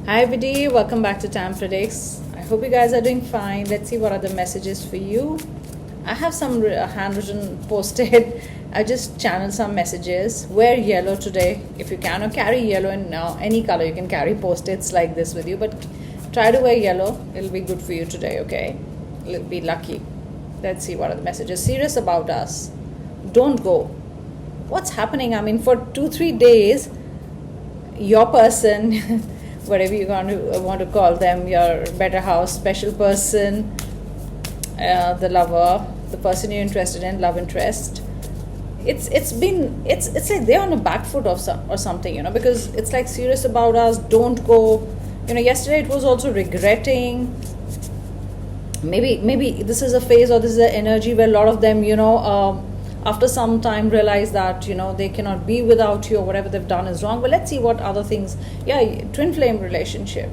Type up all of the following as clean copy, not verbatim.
Hi everybody, welcome back to Tam Predicts. I hope you guys are doing fine. Let's see what are the messages for you. I have some handwritten posted. I just channeled some messages. Wear yellow today if you can, or carry yellow in any color. You can carry post-its like this with you, but try to wear yellow. It'll be good for you today, okay? You'll be lucky. Let's see what are the messages. Serious about us. Don't go. What's happening? I mean, for 2-3 days, your person, whatever you want to call them, your better half, special person, the lover, the person you're interested in, love interest. It's like they're on a back foot or something, because it's like serious about us. Don't go. Yesterday it was also regretting. Maybe this is a phase, or this is an energy where a lot of them, after some time realize that they cannot be without you, or whatever they've done is wrong. But let's see what other things. Twin flame relationship.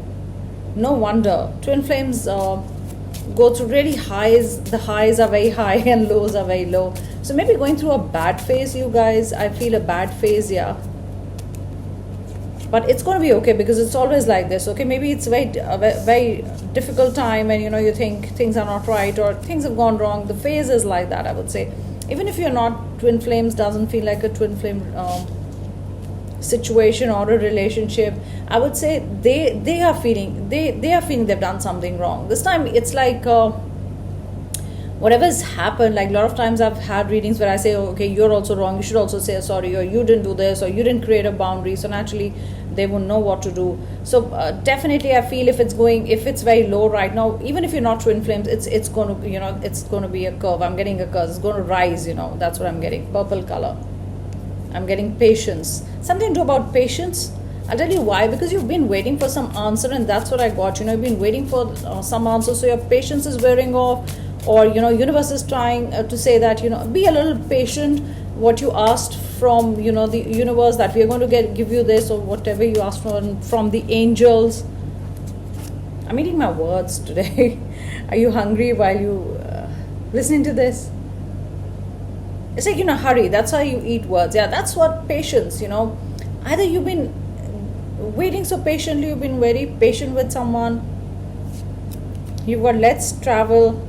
No wonder twin flames go through really highs. The highs are very high and lows are very low. So maybe going through a bad phase, you guys. I feel a bad phase, but it's going to be okay, because it's always like this, okay? Maybe it's a very difficult time, and you think things are not right or things have gone wrong. The phase is like that, I would say. Even if you're not twin flames, doesn't feel like a twin flame situation or a relationship, I would say they are feeling they've done something wrong. This time it's like whatever's happened. Like a lot of times I've had readings where I say, oh, okay, you're also wrong, you should also say sorry, or you didn't do this, or you didn't create a boundary, so naturally they won't know what to do. So definitely I feel if it's very low right now, even if you're not twin flames, it's going to it's going to be a curve. I'm getting a curve. It's going to rise. That's what I'm getting. Purple color. I'm getting patience. Something to do about patience. I'll tell you why. Because you've been waiting for some answer, and that's what I got. You've been waiting for some answer, so your patience is wearing off, or universe is trying to say that be a little patient. What you asked from the universe, that we are going to give you this, or whatever you asked from the angels. I'm eating my words today. Are you hungry while you listening to this? It's like hurry. That's how you eat words. That's what patience. Either you've been waiting so patiently, you've been very patient with someone. You've got let's travel.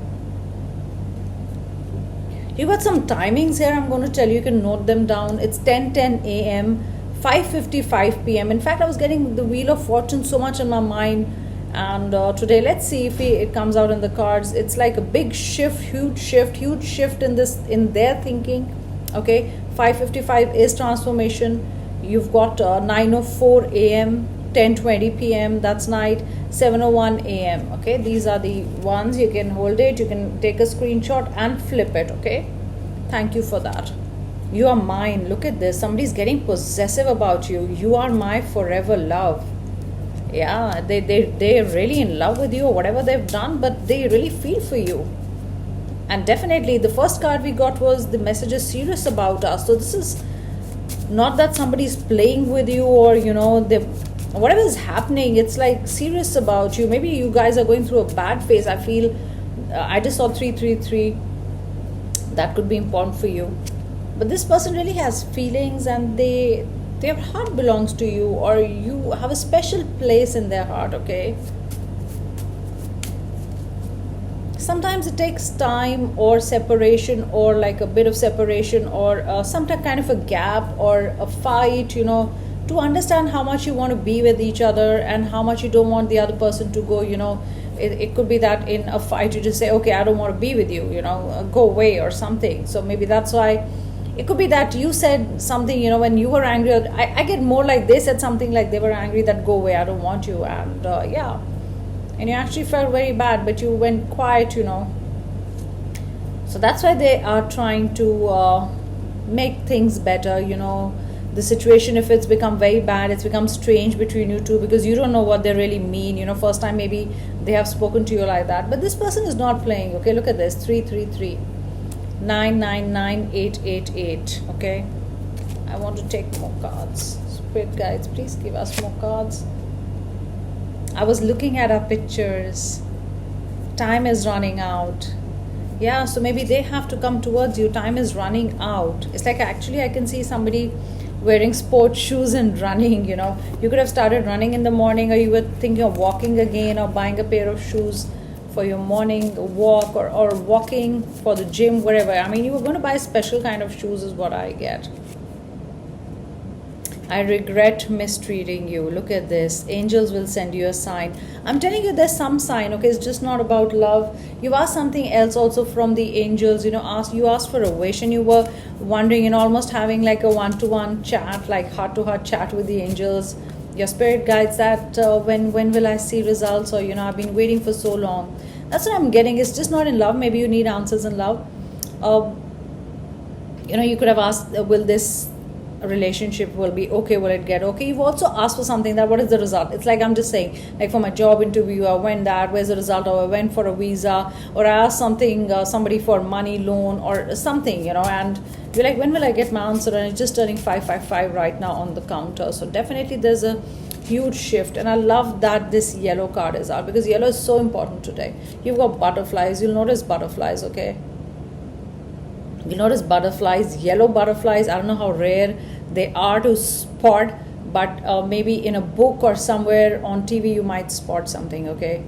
You got some timings here. I'm going to tell you. You can note them down. It's 10:10 a.m., 5:55 p.m. In fact, I was getting the Wheel of Fortune so much in my mind. And today, let's see if it comes out in the cards. It's like a big shift, huge shift in their thinking. Okay, 5:55 is transformation. You've got 9:04 a.m., 10:20 p.m. That's night. 7:01 a.m. Okay, these are the ones. You can hold it, you can take a screenshot and flip it. Okay, thank you for that. You are mine. Look at this. Somebody's getting possessive about you. You are my forever love. They're really in love with you, or whatever they've done, but they really feel for you. And definitely the first card we got was the message is serious about us. So this is not that somebody's playing with you, or whatever is happening, it's like serious about you. Maybe you guys are going through a bad phase. I feel I just saw 333. That could be important for you. But this person really has feelings, and their heart belongs to you, or you have a special place in their heart. Okay, sometimes it takes time, or separation, or like a bit of separation, or some kind of a gap, or a fight, to understand how much you want to be with each other, and how much you don't want the other person to go. It could be that in a fight you just say, okay, I don't want to be with you, go away or something. So maybe that's why. It could be that you said something, when you were angry. I get more like they said something like they were angry, that go away, I don't want you. And and you actually felt very bad, but you went quiet. So that's why they are trying to make things better. The situation, if it's become very bad, it's become strange between you two, because you don't know what they really mean. First time maybe they have spoken to you like that, but this person is not playing. Okay, look at this. 333 999 888. Okay, I want to take more cards. Spirit guides, please give us more cards. I was looking at our pictures. Time is running out. So maybe they have to come towards you. Time is running out. It's like actually I can see somebody wearing sports shoes and running, you could have started running in the morning, or you were thinking of walking again, or buying a pair of shoes for your morning walk, or walking for the gym, wherever. I mean, you were going to buy a special kind of shoes is what I get. I regret mistreating you. Look at this. Angels will send you a sign. I'm telling you, there's some sign, okay? It's just not about love. You've asked something else also from the angels, you asked for a wish, and you were wondering, almost having like a one-to-one chat, like heart-to-heart chat with the angels. Your spirit guides that, when will I see results, or, I've been waiting for so long. That's what I'm getting. It's just not in love. Maybe you need answers in love. You could have asked, will this relationship will be okay, will it get okay? You've also asked for something, that what is the result? It's like, I'm just saying, like for my job interview, I went that, where's the result? Or I went for a visa, or I asked somebody for money loan or something, and you're like, when will I get my answer? And it's just turning 555 right now on the counter. So definitely there's a huge shift, and I love that this yellow card is out, because yellow is so important today. You've got butterflies. You'll notice butterflies, okay? You notice butterflies, yellow butterflies. I don't know how rare they are to spot, but maybe in a book or somewhere on TV you might spot something, okay?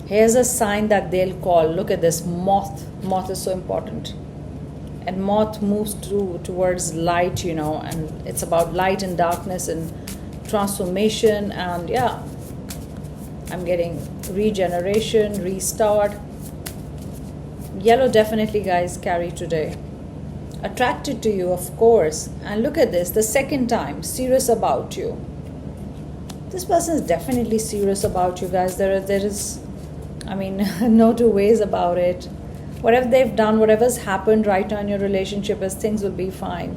Here's a sign that they'll call. Look at this, moth. Moth is so important. And moth moves towards light, and it's about light and darkness and transformation, and yeah, I'm getting regeneration, restart. Yellow definitely, guys, carry today. Attracted to you, of course. And look at this, the second time, serious about you. This person is definitely serious about you, guys. There is, no two ways about it. Whatever they've done, whatever's happened right now in your relationship, as things will be fine.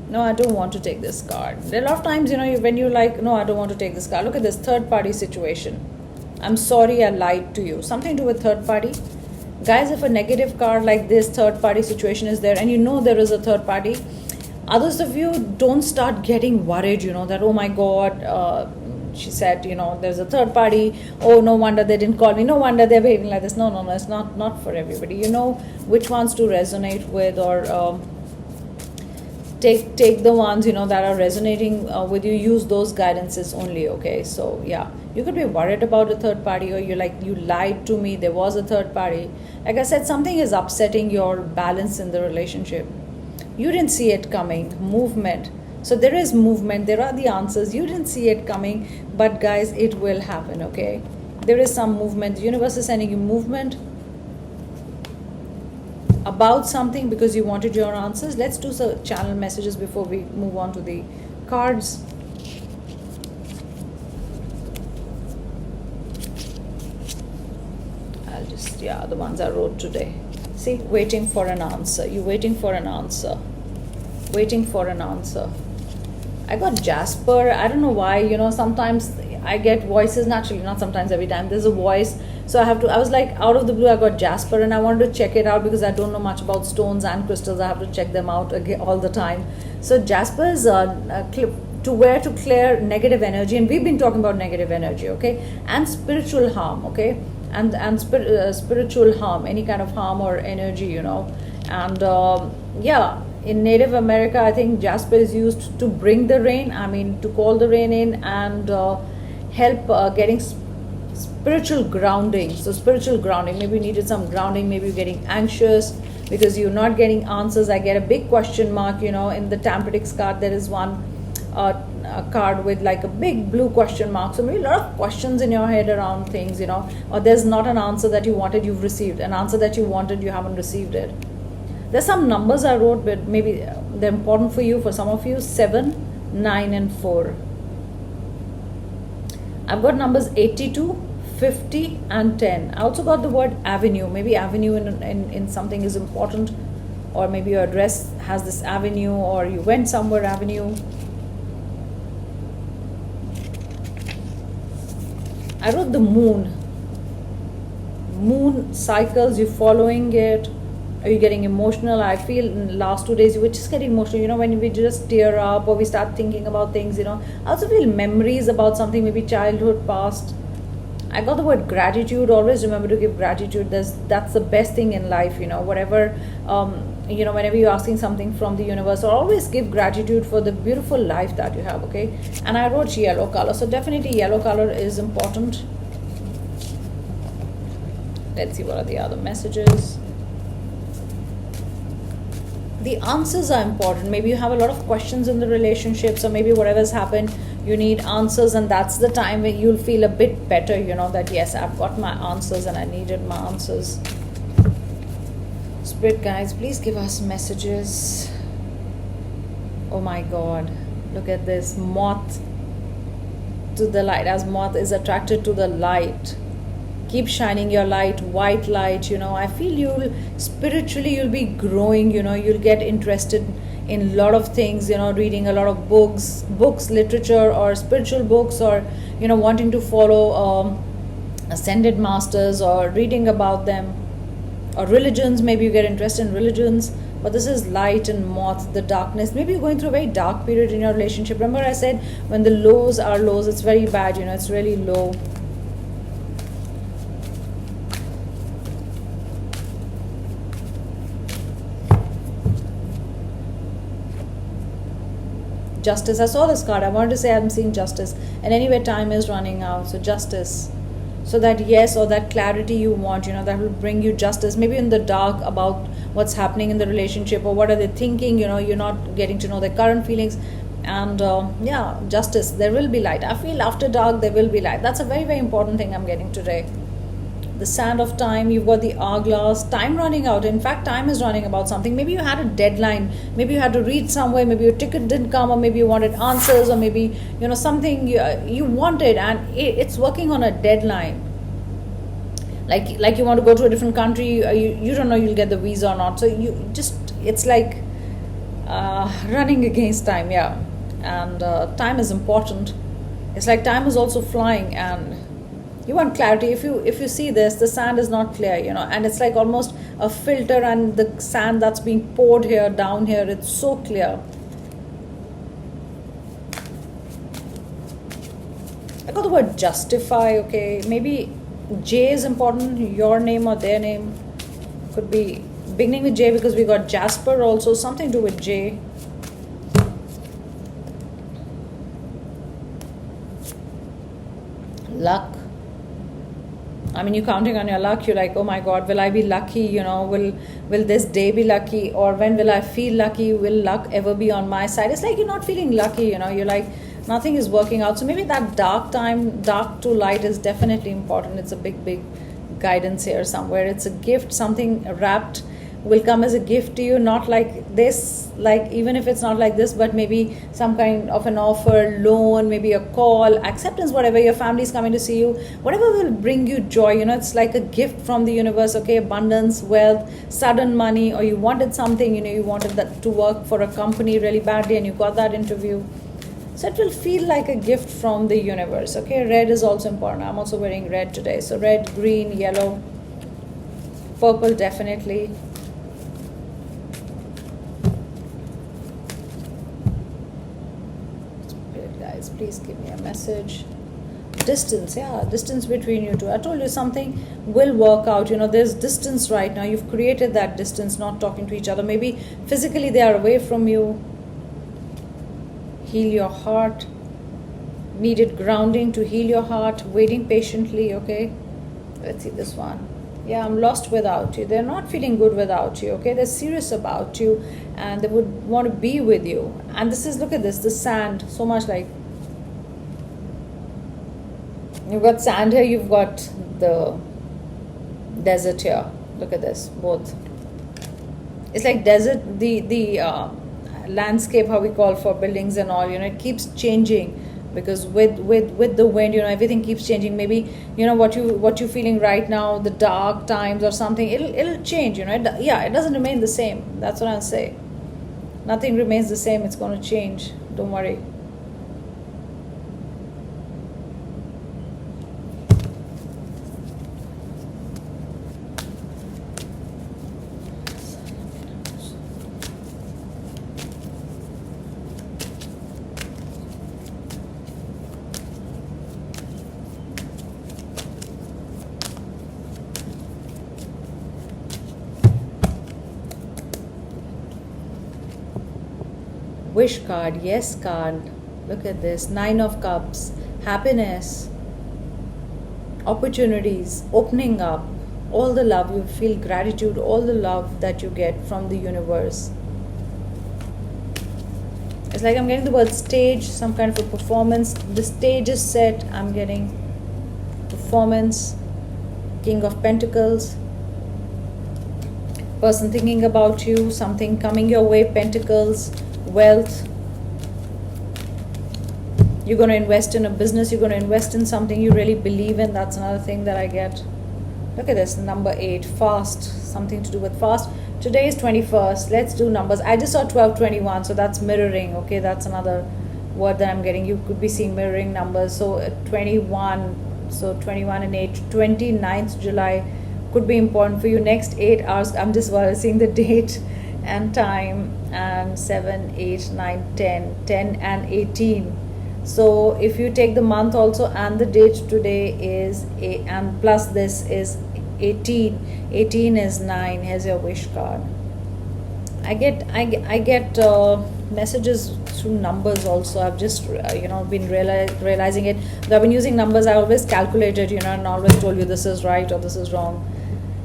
No, I don't want to take this card. There are a lot of times, when you're like, no, I don't want to take this card. Look at this third party situation. I'm sorry I lied to you. Something to do with third party. Guys, if a negative card like this third party situation is there, and there is a third party, others of you don't start getting worried, that, oh my God, she said, there's a third party. Oh, no wonder they didn't call me. No wonder they're behaving like this. No, it's not for everybody. You know which ones to resonate with, or take the ones, that are resonating with you. Use those guidances only, okay? So, yeah. You could be worried about a third party, or you're like, you lied to me, there was a third party. Like I said, something is upsetting your balance in the relationship. You didn't see it coming. Movement. So there is movement. There are the answers. You didn't see it coming. But guys, it will happen, okay? There is some movement. The universe is sending you movement about something because you wanted your answers. Let's do some channel messages before we move on to the cards. The ones I wrote today. See, waiting for an answer. You're waiting for an answer. Waiting for an answer. I got Jasper. I don't know why, sometimes I get voices naturally, not sometimes, every time. There's a voice. So I was like, out of the blue, I got Jasper, and I wanted to check it out because I don't know much about stones and crystals. I have to check them out again all the time. So Jasper is to wear to clear negative energy, and we've been talking about negative energy, okay? And spiritual harm, okay? And spiritual harm, any kind of harm or energy, and in Native America, I think Jasper is used to bring the rain, to call the rain in, and help getting spiritual grounding. So spiritual grounding, maybe you needed some grounding, maybe you're getting anxious because you're not getting answers. I get a big question mark, in the Tam Predicts card. There is one a card with like a big blue question mark. So maybe a lot of questions in your head around things, or there's not an answer that you wanted, you've received. An answer that you wanted, you haven't received it. There's some numbers I wrote, but maybe they're important for you, for some of you. 7, 9, and 4. I've got numbers 82, 50, and 10. I also got the word avenue. Maybe avenue in something is important, or maybe your address has this avenue, or you went somewhere avenue. I wrote the moon. Moon cycles, you're following it. Are you getting emotional? I feel in the last 2 days you were just getting emotional, when we just tear up or we start thinking about things, I also feel memories about something, maybe childhood, past. I got the word gratitude. Always remember to give gratitude. That's the best thing in life, whatever whenever you're asking something from the universe, or always give gratitude for the beautiful life that you have. Okay, and I wrote yellow color, so definitely yellow color is important. Let's see what are the other messages. The answers are important. Maybe you have a lot of questions in the relationships, or maybe whatever's happened, you need answers, and that's the time when you'll feel a bit better, that yes, I've got my answers and I needed my answers. Spirit guides, please give us messages. Oh my God, look at this. Moth to the light, as moth is attracted to the light. Keep shining your light, white light. I feel you'll be growing. You'll get interested in a lot of things, reading a lot of books, literature, or spiritual books, or wanting to follow ascended masters, or reading about them, or religions. Maybe you get interested in religions. But this is light and moth, the darkness. Maybe you're going through a very dark period in your relationship. Remember I said, when the lows are lows, it's very bad. It's really low. Justice. I saw this card. I wanted to say I'm seeing justice. And anyway, time is running out. So justice. So that yes, or that clarity you want, that will bring you justice. Maybe in the dark about what's happening in the relationship, or what are they thinking, you're not getting to know their current feelings. And justice. There will be light. I feel after dark, there will be light. That's a very, very important thing I'm getting today. The sand of time, you've got the hourglass, time running out. In fact, time is running about something. Maybe you had a deadline, maybe you had to read somewhere, maybe your ticket didn't come, or maybe you wanted answers, or maybe something you wanted, and it's working on a deadline. Like you want to go to a different country, you don't know you'll get the visa or not, so it's like running against time. And time is important. It's like time is also flying, and you want clarity. If you see this, the sand is not clear, and it's like almost a filter, and the sand that's being poured here, down here, it's so clear. I got the word justify. Okay, maybe J is important, your name or their name. Could be beginning with J, because we got Jasper also, something to do with J. Luck. I mean, you're counting on your luck. You're like, oh my God, will I be lucky? Will this day be lucky? Or when will I feel lucky? Will luck ever be on my side? It's like you're not feeling lucky, You're like, nothing is working out. So maybe that dark time, dark to light, is definitely important. It's a big, big guidance here somewhere. It's a gift, something wrapped will come as a gift to you, not like this, like even if it's not like this, but maybe some kind of an offer, loan, maybe a call, acceptance, whatever. Your family is coming to see you, whatever will bring you joy. It's like a gift from the universe. Okay, abundance, wealth, sudden money, or you wanted something, you wanted that to work for a company really badly, and you got that interview. So it will feel like a gift from the universe. Okay, red is also important. I'm also wearing red today. So red, green, yellow, purple, definitely. Spirit guys, please give me a message. Distance, distance between you two. I told you something will work out. There's distance right now. You've created that distance, not talking to each other. Maybe physically they are away from you. Heal your heart. Needed grounding to heal your heart. Waiting patiently. Okay, let's see this one. Yeah, I'm lost without you. They're not feeling good without you. Okay, they're serious about you, and they would want to be with you. And this is, look at this, the sand, so much like, you've got sand here, you've got the desert here. Look at this, both. It's like desert, the landscape, how we call for buildings and all, it keeps changing, because with the wind, everything keeps changing. Maybe what you're feeling right now, the dark times or something, it'll change. It doesn't remain the same. That's what I'll say. Nothing remains the same. It's going to change. Don't worry. Wish card, yes card. Look at this. 9 of Cups. Happiness. Opportunities. Opening up. All the love. You feel gratitude. All the love that you get from the universe. It's like I'm getting the word stage. Some kind of a performance. The stage is set. I'm getting performance. King of Pentacles. Person thinking about you. Something coming your way. Pentacles. Wealth. You're going to invest in a business. You're going to invest in something you really believe in. That's another thing that I get. Look at this. Number 8. Fast. Something to do with fast. Today is 21st. Let's do numbers. I just saw 1221. So that's mirroring. Okay. That's another word that I'm getting. You could be seeing mirroring numbers. So 21. So 21 and 8. 29th July could be important for you. Next 8 hours. I'm just seeing the date and time. And 7, 8, 9, 10. 10 and 18. So if you take the month also and the date today is and plus this is 18. 18 is 9. Here's your wish card. I get messages through numbers also. I've just been realizing it. I've been using numbers. I always calculated, and always told you this is right or this is wrong.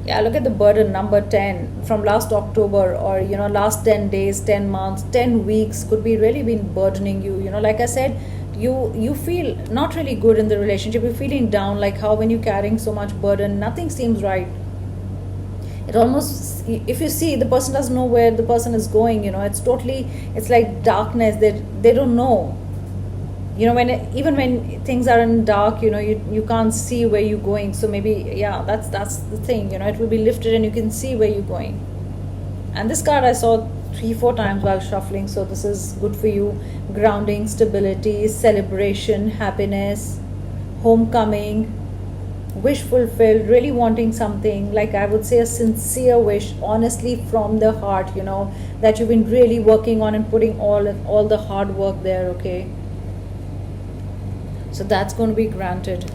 Yeah, look at the burden, number 10 from last October, or last 10 days, 10 months, 10 weeks could be really been burdening you. Like I said, you feel not really good in the relationship. You're feeling down, like how when you're carrying so much burden, nothing seems right. It almost, if you see, the person doesn't know where the person is going. It's like darkness. They don't know. Even when things are in dark, you can't see where you're going. So maybe, that's the thing. It will be lifted and you can see where you're going. And this card I saw 3-4 times while shuffling. So this is good for you. Grounding, stability, celebration, happiness, homecoming, wish fulfilled, really wanting something. Like I would say a sincere wish, honestly from the heart, that you've been really working on and putting all the hard work there, okay? So that's going to be granted.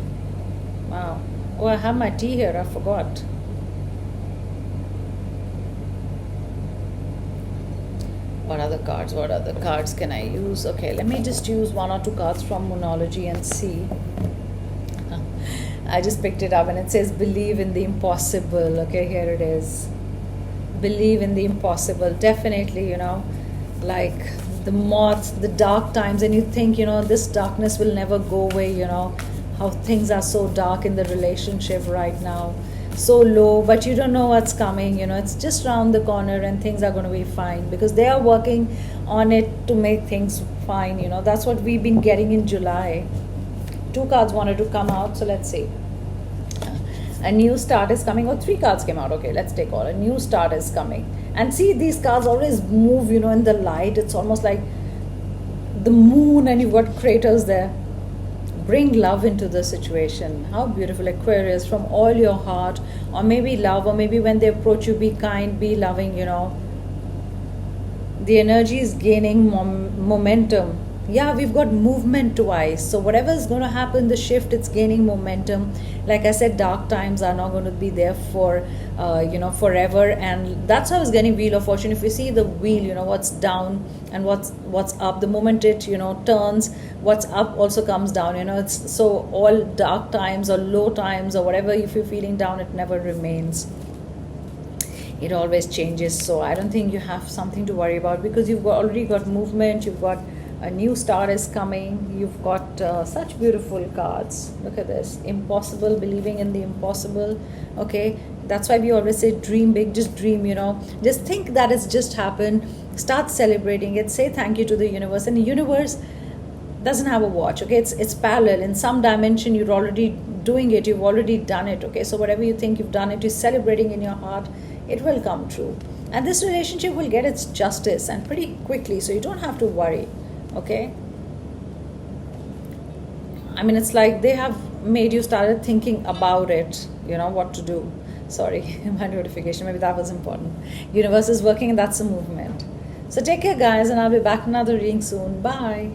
Wow. Oh, I have my tea here. I forgot. What other cards can I use? Okay, let me just use 1 or 2 cards from Moonology and see. I just picked it up and it says believe in the impossible. Okay, here it is. Believe in the impossible. Definitely, like the moth, the dark times, and you think, this darkness will never go away, how things are so dark in the relationship right now, so low, but you don't know what's coming, it's just around the corner and things are going to be fine because they are working on it to make things fine, that's what we've been getting in July. 2 cards wanted to come out, so let's see. A new start is coming, or 3 cards came out. Okay, let's take all. A new start is coming. And see, these cards always move, in the light. It's almost like the moon and you've got craters there. Bring love into the situation. How beautiful. Aquarius, from all your heart, or maybe love, or maybe when they approach you, be kind, be loving, The energy is gaining momentum. Yeah, we've got movement twice. So whatever is going to happen, the shift, it's gaining momentum. Like I said, dark times are not going to be there for, forever. And that's how I was getting Wheel of Fortune. If you see the wheel, what's down and what's up, the moment it, turns, what's up also comes down. It's so all dark times or low times or whatever, if you're feeling down, it never remains. It always changes. So I don't think you have something to worry about because you've already got movement. You've got a new start is coming. You've got such beautiful cards. Look at this. Impossible, believing in the impossible. Okay, that's why we always say dream big. Just dream, just think that it's just happened. Start celebrating it. Say thank you to the universe. And the universe doesn't have a watch. Okay, it's parallel. In some dimension, you're already doing it. You've already done it. Okay, so whatever you think you've done it, you're celebrating in your heart, it will come true. And this relationship will get its justice and pretty quickly. So you don't have to worry. Okay, I mean, it's like they have made you started thinking about it, what to do. Sorry, my notification, maybe that was important. Universe is working and that's a movement. So take care, guys, and I'll be back in another reading soon. Bye.